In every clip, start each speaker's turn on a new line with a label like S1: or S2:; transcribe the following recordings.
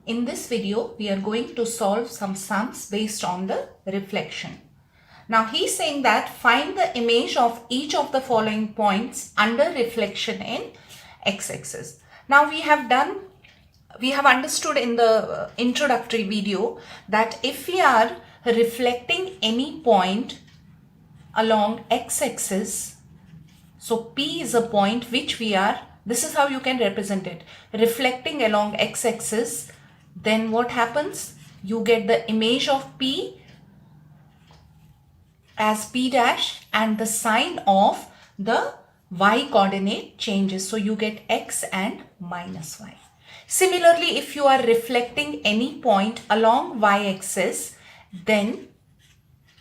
S1: In this video, we are going to solve some sums based on the reflection. Now, he's saying that find the image of each of the following points under reflection in x-axis. Now, we have understood in the introductory video that if we are reflecting any point along x-axis, so P is a point which this is how you can represent it, reflecting along x-axis. Then what happens? You get the image of P as P dash and the sign of the y coordinate changes. So you get x and minus y. Similarly, if you are reflecting any point along y-axis, then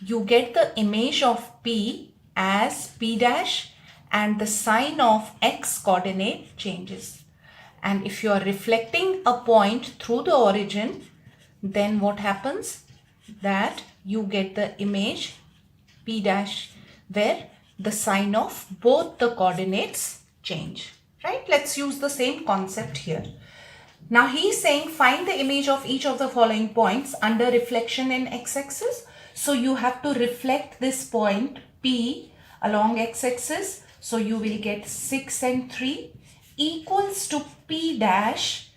S1: you get the image of P as P dash and the sign of x coordinate changes. And if you are reflecting a point through the origin, then what happens? That you get the image P dash where the sign of both the coordinates change. Right? Let's use the same concept here. Now he's saying find the image of each of the following points under reflection in x-axis. So you have to reflect this point P along x-axis. So you will get 6 and 3 equals to P dash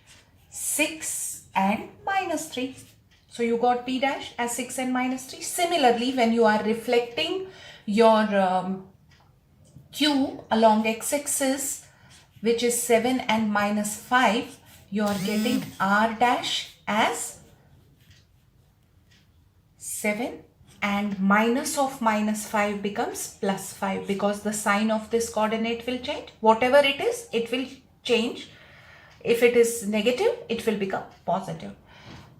S1: 6 and minus 3. So you got P dash as 6 and minus 3. Similarly, when you are reflecting your Q along x-axis, which is 7 and minus 5, you are getting R dash as 7 and minus of minus 5 becomes plus 5 because the sign of this coordinate will change. Whatever it is, it will change. If it is negative, it will become positive.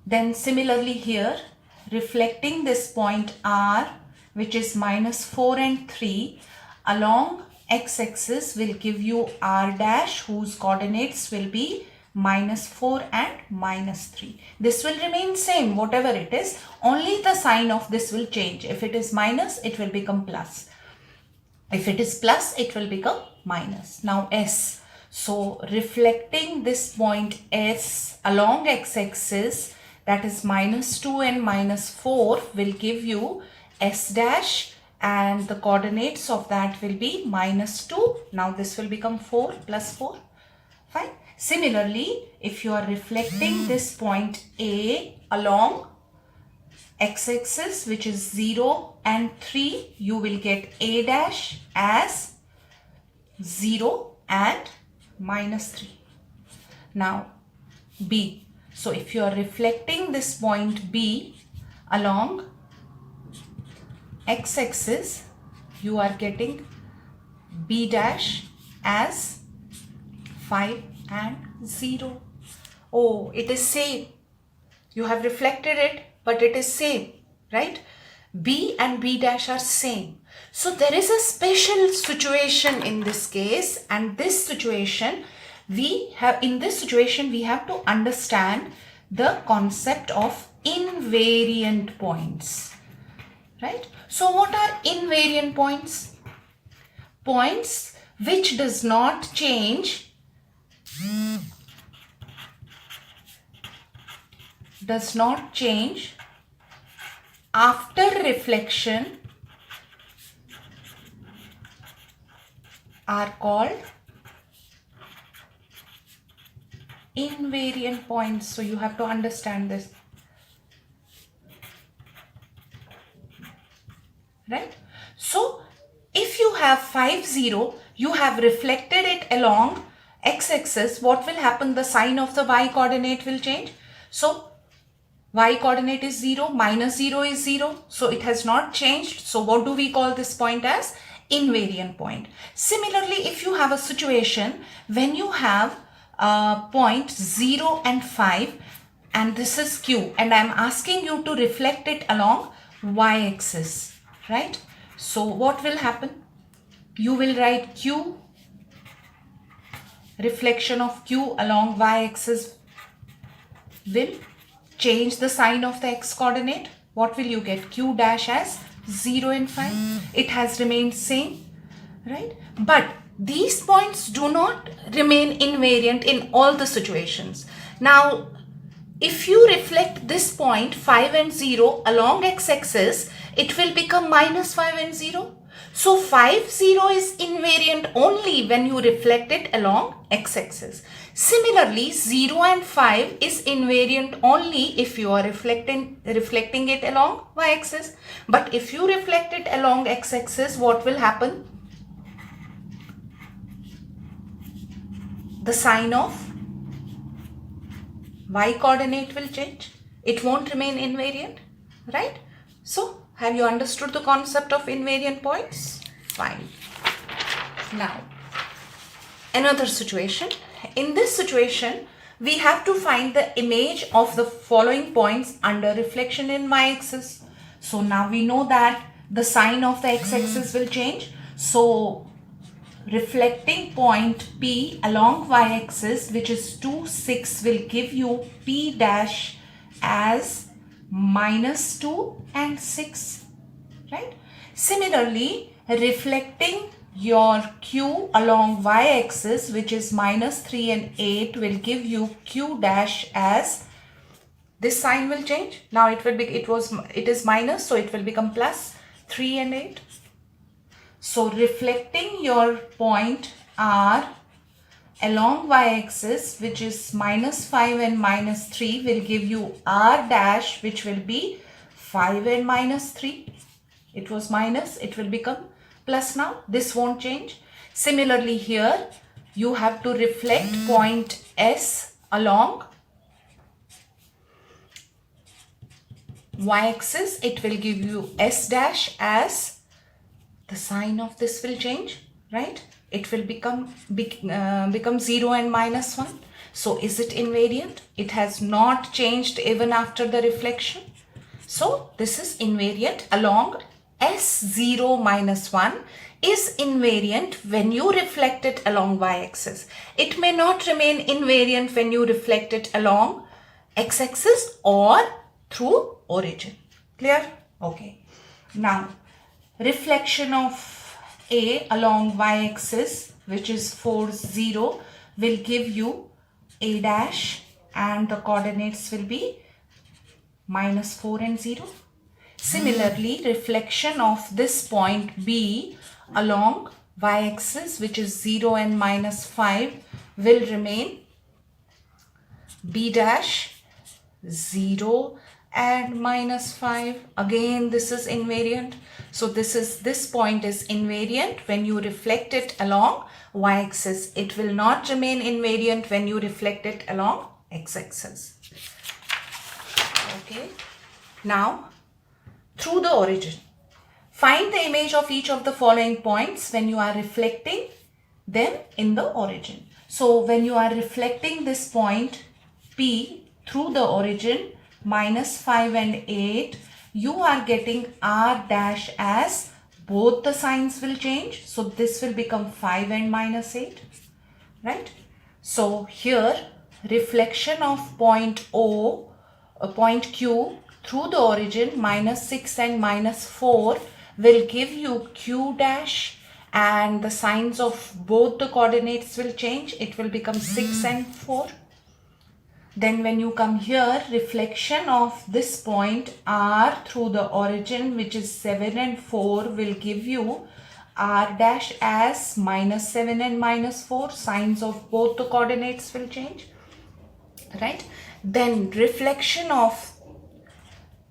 S1: Then similarly here, reflecting this point R, which is minus 4 and 3 along x-axis will give you R dash whose coordinates will be minus 4 and minus 3. This will remain same, whatever it is, only the sign of this will change. If it is minus, it will become plus. If it is plus, it will become minus. Now S. So reflecting this point S along x-axis, that is minus 2 and minus 4 will give you S dash and the coordinates of that will be minus 2. Now this will become 4 plus 4. Fine. Similarly, if you are reflecting this point A along x-axis, which is 0 and 3, you will get A dash as 0 and minus 3. Now B. So if you are reflecting this point B along x-axis, you are getting B dash as 5 and 0. Oh, it is same. You have reflected it, but it is same, right? B and B dash are same. So there is a special situation in this case, and this situation we have to understand the concept of invariant points, right? So what are invariant points? Points which does not change after reflection are called invariant points. So you have to understand this, right? So if you have 5, 0, you have reflected it along x-axis, what will happen? The sign of the y coordinate will change. So y coordinate is 0, minus 0 is 0. So it has not changed. So what do we call this point as? Invariant point. Similarly, if you have a situation when you have point 0 and 5 and this is Q and I am asking you to reflect it along y-axis, right? So what will happen? You will write Q, reflection of Q along y-axis will change the sign of the x coordinate. What will you get? Q dash as 0 and 5. It has remained same, right? But these points do not remain invariant in all the situations. Now, if you reflect this point 5 and 0 along x-axis, it will become minus 5 and 0. So 5, 0 is invariant only when you reflect it along x-axis. Similarly, 0 and 5 is invariant only if you are reflecting it along y-axis. But if you reflect it along x-axis, what will happen? The sign of y coordinate will change. It won't remain invariant, right? So, have you understood the concept of invariant points? Fine. Now, another situation. In this situation, we have to find the image of the following points under reflection in y-axis. So, now we know that the sign of the x-axis will change. So, reflecting point P along y-axis, which is 2, 6, will give you P dash as minus 2 and 6, right? Similarly, reflecting your Q along y-axis, which is minus 3 and 8, will give you Q dash as, this sign will change. Now it is minus, so it will become plus 3 and 8. So reflecting your point R along y-axis, which is minus 5 and minus 3, will give you R dash, which will be 5 and minus 3. It was minus, it will become plus now. This won't change. Similarly here, you have to reflect point S along y-axis. It will give you S dash as, the sign of this will change, right? It will become 0 and minus 1. So is it invariant? It has not changed even after the reflection. So this is invariant along S0 minus 1 is invariant when you reflect it along y-axis. It may not remain invariant when you reflect it along x-axis or through origin. Clear? Okay. Now, reflection of A along y-axis, which is 4, 0, will give you A dash and the coordinates will be minus 4 and 0. Similarly, reflection of this point B along y-axis, which is 0 and minus 5, will remain B dash 0 and minus 5. Again, this is invariant. So this point is invariant when you reflect it along y-axis. It will not remain invariant when you reflect it along x-axis. Okay. Now, through the origin. Find the image of each of the following points when you are reflecting them in the origin. So when you are reflecting this point P through the origin, minus 5 and 8, you are getting R dash as, both the signs will change. So this will become 5 and minus 8, right? So here, reflection of point O, point Q through the origin, minus 6 and minus 4, will give you Q dash, and the signs of both the coordinates will change. It will become 6 and 4. Then when you come here, reflection of this point R through the origin, which is 7 and 4, will give you R dash as minus 7 and minus 4. Signs of both the coordinates will change, right? Then reflection of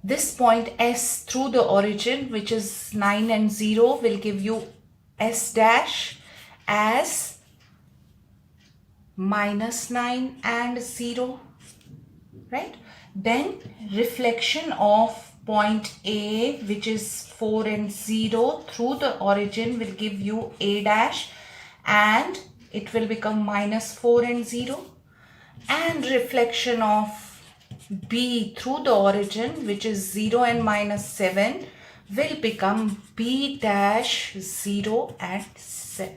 S1: this point S through the origin, which is 9 and 0, will give you S dash as minus 9 and 0, right? Then reflection of point A, which is 4 and 0, through the origin will give you A dash, and it will become minus 4 and 0. And reflection of B through the origin, which is 0 and minus 7, will become B dash 0 and 7.